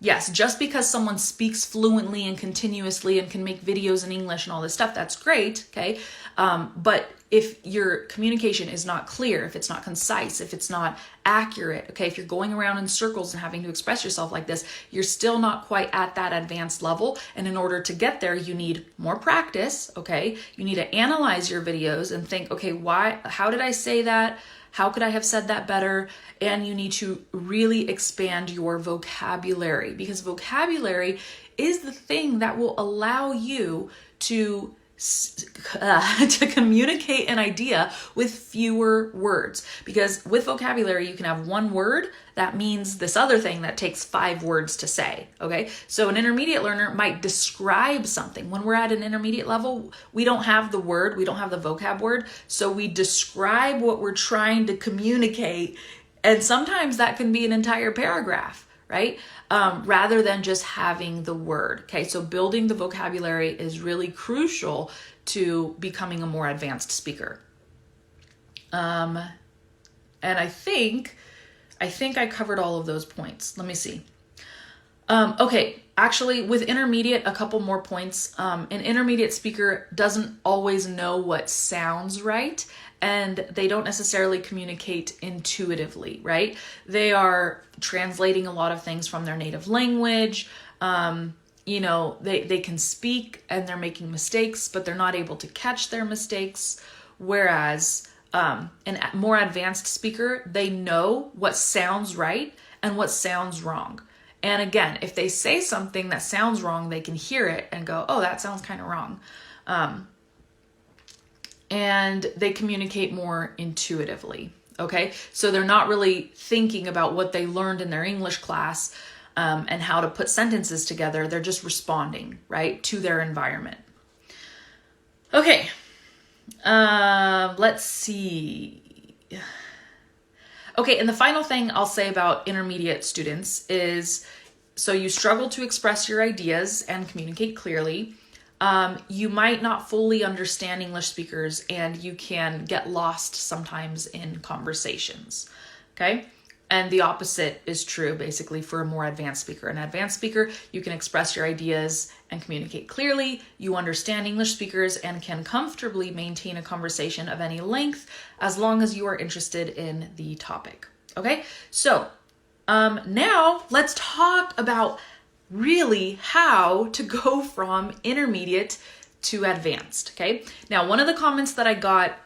yes, just because someone speaks fluently and continuously and can make videos in English and all this stuff, that's great. Okay? But if your communication is not clear, if it's not concise, if it's not accurate, okay, if you're going around in circles and having to express yourself like this, you're still not quite at that advanced level. And in order to get there, you need more practice, okay? You need to analyze your videos and think, okay, how did I say that? How could I have said that better? And you need to really expand your vocabulary, because vocabulary is the thing that will allow you to communicate an idea with fewer words. Because with vocabulary, you can have one word that means this other thing that takes 5 words to say, okay? So an intermediate learner might describe something. When we're at an intermediate level, we don't have the word, we don't have the vocab word, so we describe what we're trying to communicate, and sometimes that can be an entire paragraph, right? Rather than just having the word. Okay, so building the vocabulary is really crucial to becoming a more advanced speaker. And I think I covered all of those points. Let me see. Okay, actually with intermediate, a couple more points. An intermediate speaker doesn't always know what sounds right, and they don't necessarily communicate intuitively, right? They are translating a lot of things from their native language. They can speak and they're making mistakes, but they're not able to catch their mistakes. Whereas a more advanced speaker, they know what sounds right and what sounds wrong. And again, if they say something that sounds wrong, they can hear it and go, oh, that sounds kind of wrong. And they communicate more intuitively. Okay, so they're not really thinking about what they learned in their English class and how to put sentences together. They're just responding, right, to their environment. Okay, let's see. Okay, and the final thing I'll say about intermediate students is, so you struggle to express your ideas and communicate clearly. You might not fully understand English speakers, and you can get lost sometimes in conversations, okay? And the opposite is true, basically, for a more advanced speaker. An advanced speaker, you can express your ideas and communicate clearly. You understand English speakers and can comfortably maintain a conversation of any length as long as you are interested in the topic, okay? So now let's talk about really how to go from intermediate to advanced, okay? Now, one of the comments that I got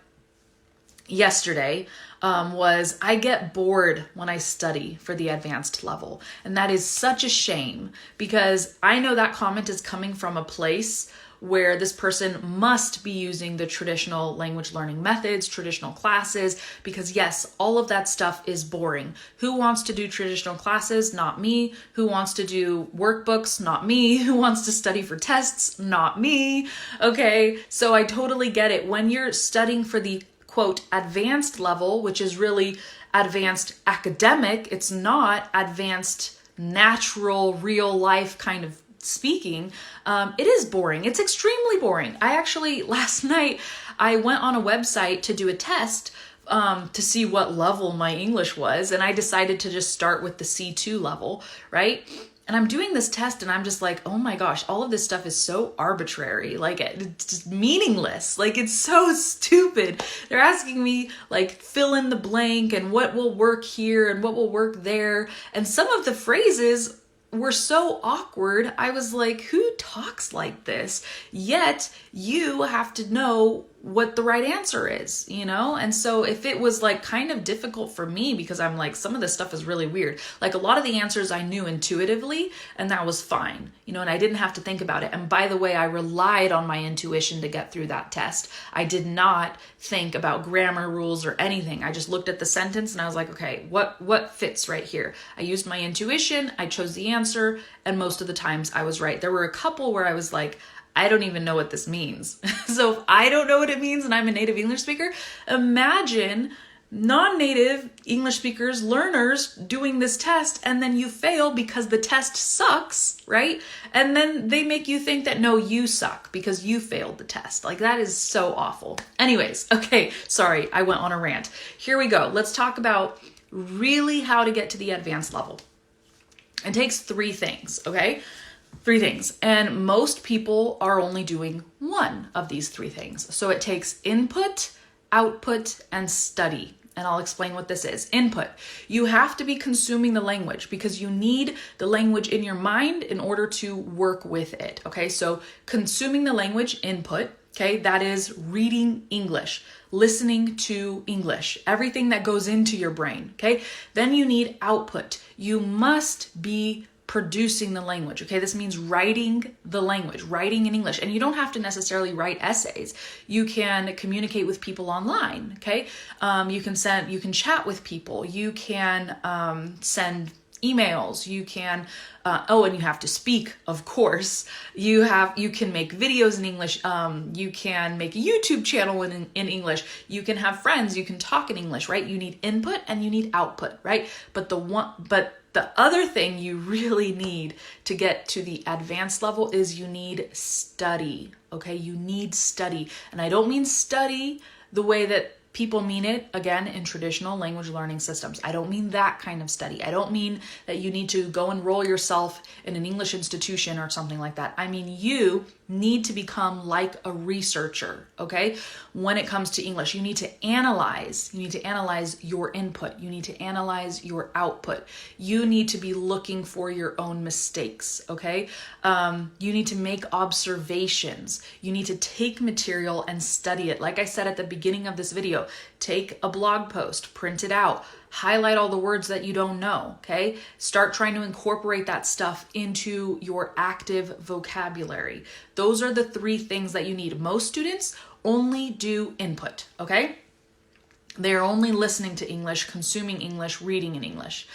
yesterday was, I get bored when I study for the advanced level. And that is such a shame, because I know that comment is coming from a place where this person must be using the traditional language learning methods, traditional classes, because yes, all of that stuff is boring. Who wants to do traditional classes? Not me. Who wants to do workbooks? Not me. Who wants to study for tests? Not me. Okay, so I totally get it. When you're studying for the quote advanced level, which is really advanced academic, it's not advanced natural real life kind of speaking, it is boring. It's extremely boring. I actually, last night, I went on a website to do a test to see what level my English was, and I decided to just start with the C2 level, right? And I'm doing this test and I'm just like, oh my gosh, all of this stuff is so arbitrary. Like, it's just meaningless. Like, it's so stupid. They're asking me, like, fill in the blank and what will work here and what will work there. And some of the phrases were so awkward. I was like, who talks like this? Yet you have to know what the right answer is, you know? And so if it was like kind of difficult for me, because I'm like, some of this stuff is really weird. Like, a lot of the answers I knew intuitively, and that was fine, you know, and I didn't have to think about it. And by the way, I relied on my intuition to get through that test. I did not think about grammar rules or anything. I just looked at the sentence and I was like, okay, what fits right here? I used my intuition, I chose the answer, and most of the times I was right. There were a couple where I was like, I don't even know what this means. So if I don't know what it means and I'm a native English speaker, imagine non-native English speakers, learners doing this test, and then you fail because the test sucks, right? And then they make you think that, no, you suck because you failed the test. Like, that is so awful. Anyways, okay, sorry, I went on a rant. Here we go. Let's talk about really how to get to the advanced level. It takes 3 things, okay? 3 things. And most people are only doing one of these 3 things. So it takes input, output, and study. And I'll explain what this is. Input. You have to be consuming the language because you need the language in your mind in order to work with it. Okay, so consuming the language, input. Okay, that is reading English, listening to English, everything that goes into your brain. Okay, then you need output. You must be producing the language. Okay, this means writing the language, writing in English. And you don't have to necessarily write essays. You can communicate with people online. Okay, you can chat with people. You can send emails. You can and you have to speak, of course. You can make videos in English. You can make a YouTube channel in English. You can have friends. You can talk in English, right? You need input and you need output, right? But the other thing you really need to get to the advanced level is you need study, okay? You need study. And I don't mean study the way that people mean it, again, in traditional language learning systems. I don't mean that kind of study. I don't mean that you need to go enroll yourself in an English institution or something like that. I mean, you need to become like a researcher, okay? When it comes to English, you need to analyze. You need to analyze your input. You need to analyze your output. You need to be looking for your own mistakes, okay? You need to make observations. You need to take material and study it. Like I said at the beginning of this video, take a blog post, print it out, highlight all the words that you don't know, okay? Start trying to incorporate that stuff into your active vocabulary. Those are the 3 things that you need. Most students only do input, okay? They're only listening to English, consuming English, reading in English.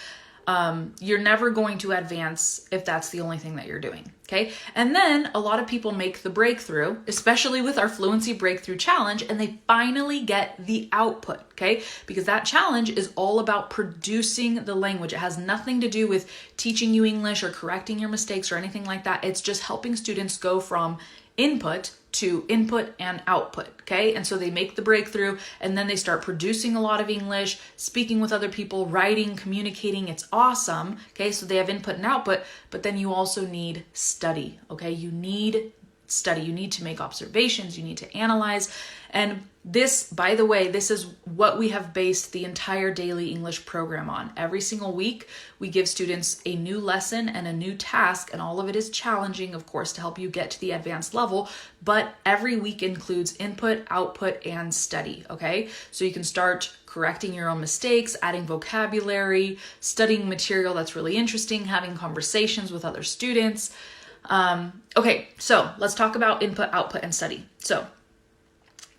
You're never going to advance if that's the only thing that you're doing, okay? And then a lot of people make the breakthrough, especially with our Fluency Breakthrough Challenge, and they finally get the output, okay? Because that challenge is all about producing the language. It has nothing to do with teaching you English or correcting your mistakes or anything like that. It's just helping students go from input to input and output, okay? And so they make the breakthrough and then they start producing a lot of English, speaking with other people, writing, communicating. It's awesome, okay? So they have input and output, but then you also need study, okay? You need study. You need to make observations. You need to analyze. And this, by the way, this is what we have based the entire daily English program on. Every single week, we give students a new lesson and a new task, and all of it is challenging, of course, to help you get to the advanced level, but every week includes input, output, and study, okay? So you can start correcting your own mistakes, adding vocabulary, studying material that's really interesting, having conversations with other students. Okay, so let's talk about input, output, and study. So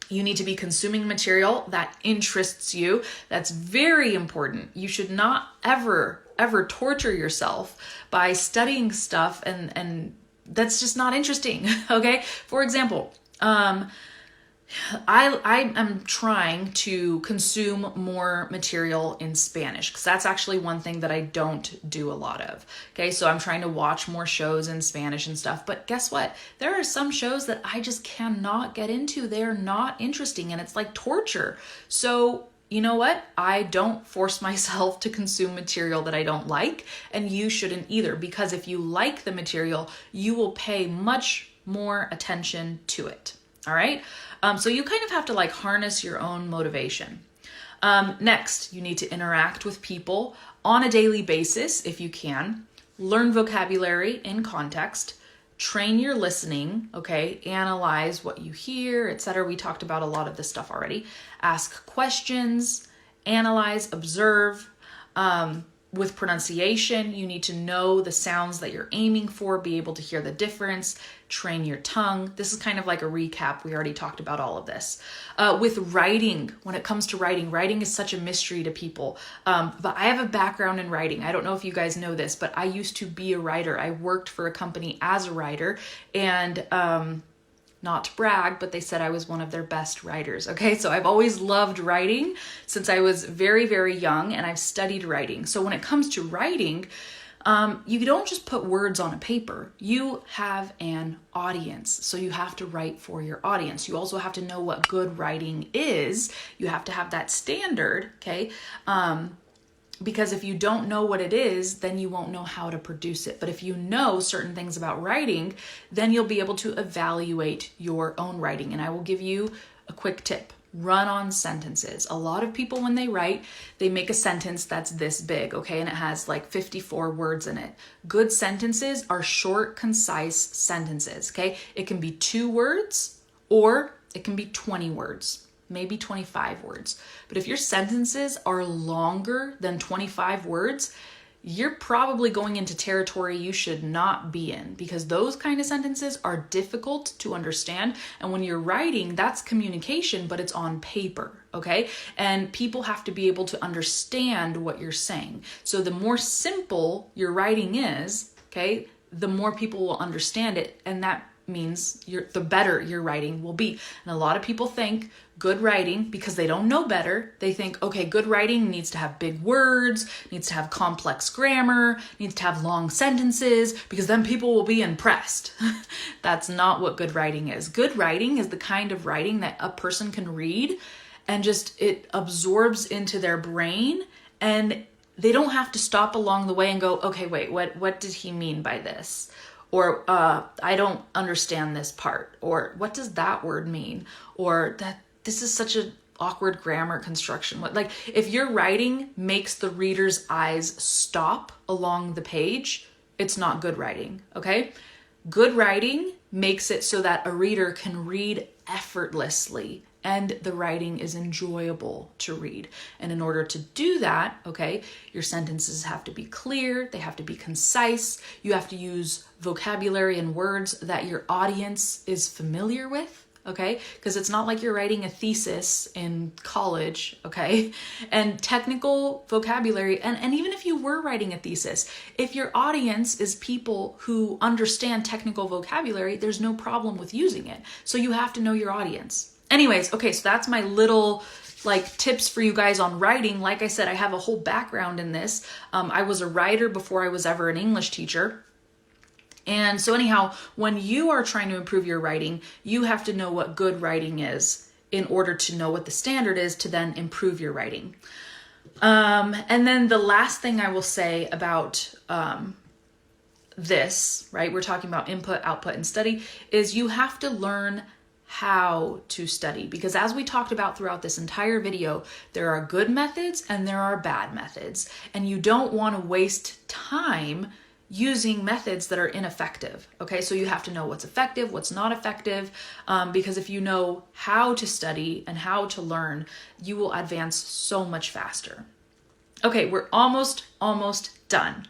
you need to be consuming material that interests you. That's very important. You should not ever torture yourself by studying stuff and that's just not interesting, okay? For example, I am trying to consume more material in Spanish because that's actually one thing that I don't do a lot of. Okay, so I'm trying to watch more shows in Spanish and stuff. But guess what? There are some shows that I just cannot get into. They're not interesting and it's like torture. So you know what? I don't force myself to consume material that I don't like, and you shouldn't either, because if you like the material, you will pay much more attention to it. All right. So you kind of have to like harness your own motivation. Next, you need to interact with people on a daily basis if you can. Learn vocabulary in context. Train your listening, okay? Analyze what you hear, etc. We talked about a lot of this stuff already. Ask questions, analyze, observe. With pronunciation, you need to know the sounds that you're aiming for, be able to hear the difference, train your tongue. This is kind of like a recap. We already talked about all of this. With writing, when it comes to writing is such a mystery to people. But I have a background in writing. I don't know if you guys know this, but I used to be a writer. I worked for a company as a writer, and not to brag, but they said I was one of their best writers. Okay, so I've always loved writing since I was very, very young, and I've studied writing. So when it comes to writing, you don't just put words on a paper. You have an audience, so you have to write for your audience. You also have to know what good writing is. You have to have that standard, okay? Because if you don't know what it is, then you won't know how to produce it. But if you know certain things about writing, then you'll be able to evaluate your own writing. And I will give you a quick tip. Run-on sentences. A lot of people, when they write, they make a sentence that's this big, okay? And it has like 54 words in it. Good sentences are short, concise sentences, okay? It can be 2 words or it can be 20 words. Maybe 25 words. But if your sentences are longer than 25 words, you're probably going into territory you should not be in, because those kind of sentences are difficult to understand. And when you're writing, that's communication, but it's on paper, okay? And people have to be able to understand what you're saying. So the more simple your writing is, okay, the more people will understand it, and that means the better your writing will be. And a lot of people think good writing, because they don't know better, they think, okay, good writing needs to have big words, needs to have complex grammar, needs to have long sentences, because then people will be impressed. That's not what good writing is. Good writing is the kind of writing that a person can read and just it absorbs into their brain, and they don't have to stop along the way and go, okay, wait, what did he mean by this? Or I don't understand this part. Or what does that word mean? Or that this is such an awkward grammar construction. Like if your writing makes the reader's eyes stop along the page, it's not good writing, okay? Good writing makes it so that a reader can read effortlessly and the writing is enjoyable to read. And in order to do that, okay, your sentences have to be clear, they have to be concise, you have to use vocabulary and words that your audience is familiar with. Okay, because it's not like you're writing a thesis in college, okay? And technical vocabulary, and even if you were writing a thesis, if your audience is people who understand technical vocabulary, there's no problem with using it. So you have to know your audience. Anyways, okay, so that's my little tips for you guys on writing. Like I said, I have a whole background in this. I was a writer before I was ever an English teacher. And so anyhow, when you are trying to improve your writing, you have to know what good writing is in order to know what the standard is to then improve your writing. And then the last thing I will say about this, right, we're talking about input, output, and study, is you have to learn how to study, because as we talked about throughout this entire video, there are good methods and there are bad methods, and you don't want to waste time using methods that are ineffective. Okay, so you have to know what's effective, what's not effective, because if you know how to study and how to learn, you will advance so much faster. Okay, we're almost done.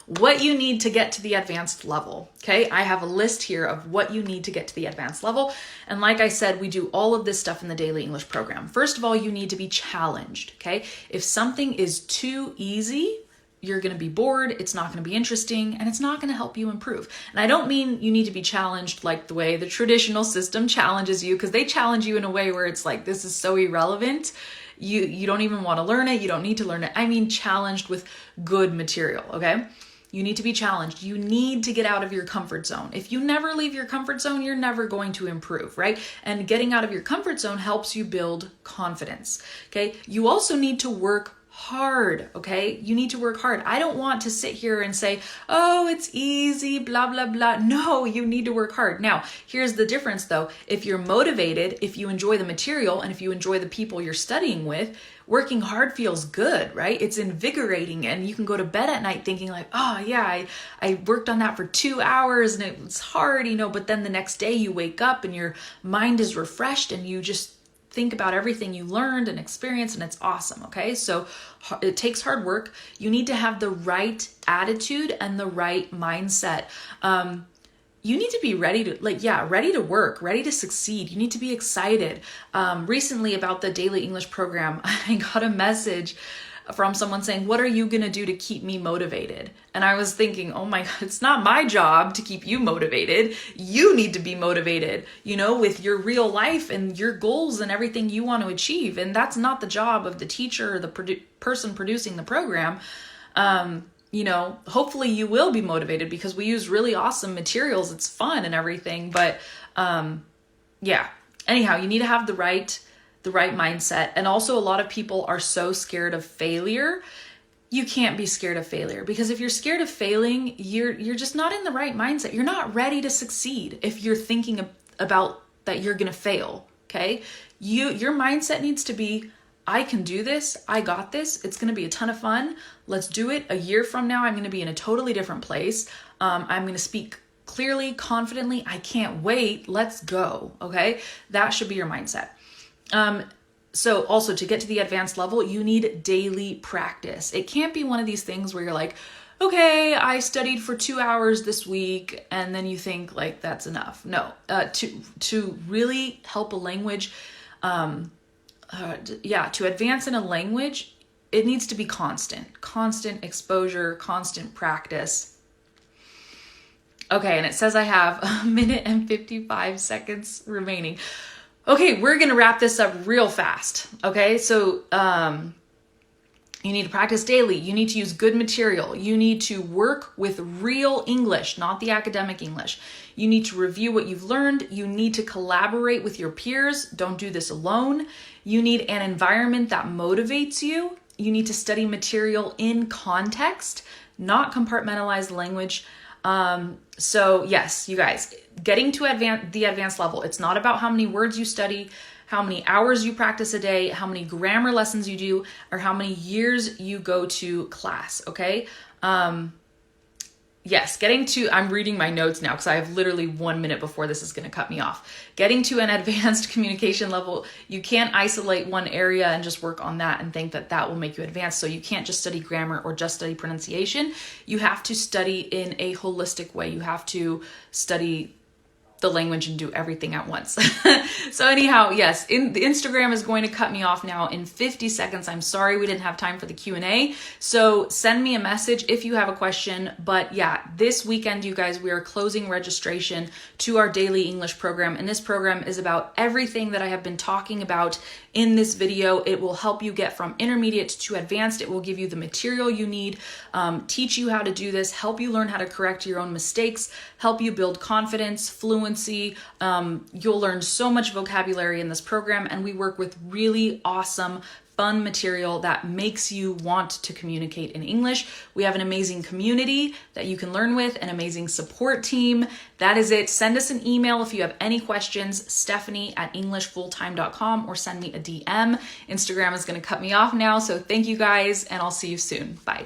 What you need to get to the advanced level. Okay, I have a list here of what you need to get to the advanced level. And like I said, we do all of this stuff in the Daily English program. First of all, you need to be challenged. Okay, if something is too easy, you're going to be bored, it's not going to be interesting, and it's not going to help you improve. And I don't mean you need to be challenged like the way the traditional system challenges you, because they challenge you in a way where it's like, this is so irrelevant. You don't even want to learn it. You don't need to learn it. I mean, challenged with good material, okay? You need to be challenged. You need to get out of your comfort zone. If you never leave your comfort zone, you're never going to improve, right? And getting out of your comfort zone helps you build confidence, okay? You also need to work hard, okay? You need to work hard. I don't want to sit here and say, oh, it's easy, blah, blah, blah. No, you need to work hard. Now, here's the difference though. If you're motivated, if you enjoy the material, and if you enjoy the people you're studying with, working hard feels good, right? It's invigorating, and you can go to bed at night thinking like, oh yeah, I worked on that for 2 hours and it was hard, but then the next day you wake up and your mind is refreshed and you just think about everything you learned and experienced, and it's awesome, okay? So it takes hard work. You need to have the right attitude and the right mindset. You need to be ready to, ready to work, ready to succeed. You need to be excited. Recently about the Daily English program, I got a message from someone saying, what are you going to do to keep me motivated? And I was thinking, oh my God, it's not my job to keep you motivated. You need to be motivated, with your real life and your goals and everything you want to achieve. And that's not the job of the teacher or the person producing the program. Hopefully you will be motivated because we use really awesome materials. It's fun and everything. But anyhow, you need to have the right mindset. And also a lot of people are so scared of failure. You can't be scared of failure, because if you're scared of failing, you're just not in the right mindset. You're not ready to succeed if you're thinking about that you're going to fail, okay? Your mindset needs to be, I can do this. I got this. It's going to be a ton of fun. Let's do it. A year from now, I'm going to be in a totally different place. I'm going to speak clearly, confidently. I can't wait. Let's go, okay? That should be your mindset. So also to get to the advanced level, you need daily practice. It can't be one of these things where you're like, okay, I studied for 2 hours this week, and then you think like that's enough. No, to really help a language, to advance in a language, it needs to be constant exposure, constant practice. Okay, and it says I have 1 minute and 55 seconds remaining. Okay, we're going to wrap this up real fast. Okay, so you need to practice daily. You need to use good material. You need to work with real English, not the academic English. You need to review what you've learned. You need to collaborate with your peers. Don't do this alone. You need an environment that motivates you. You need to study material in context, not compartmentalized language. So yes, you guys, getting to the advanced level, it's not about how many words you study, how many hours you practice a day, how many grammar lessons you do, or how many years you go to class, okay? yes, I'm reading my notes now because I have literally 1 minute before this is going to cut me off. Getting to an advanced communication level, you can't isolate one area and just work on that and think that that will make you advanced. So you can't just study grammar or just study pronunciation. You have to study in a holistic way. You have to study the language and do everything at once. So anyhow, yes, the Instagram is going to cut me off now in 50 seconds. I'm sorry we didn't have time for the Q&A. So send me a message if you have a question. But yeah, this weekend, you guys, we are closing registration to our daily English program. And this program is about everything that I have been talking about in this video. It will help you get from intermediate to advanced. It will give you the material you need, teach you how to do this, help you learn how to correct your own mistakes, help you build confidence, fluency. You'll learn so much vocabulary in this program, and we work with really awesome, fun material that makes you want to communicate in English. We have an amazing community that you can learn with, an amazing support team. That is it. Send us an email if you have any questions, Stephanie@EnglishFullTime.com, or send me a DM. Instagram is going to cut me off now, so thank you guys, and I'll see you soon. Bye.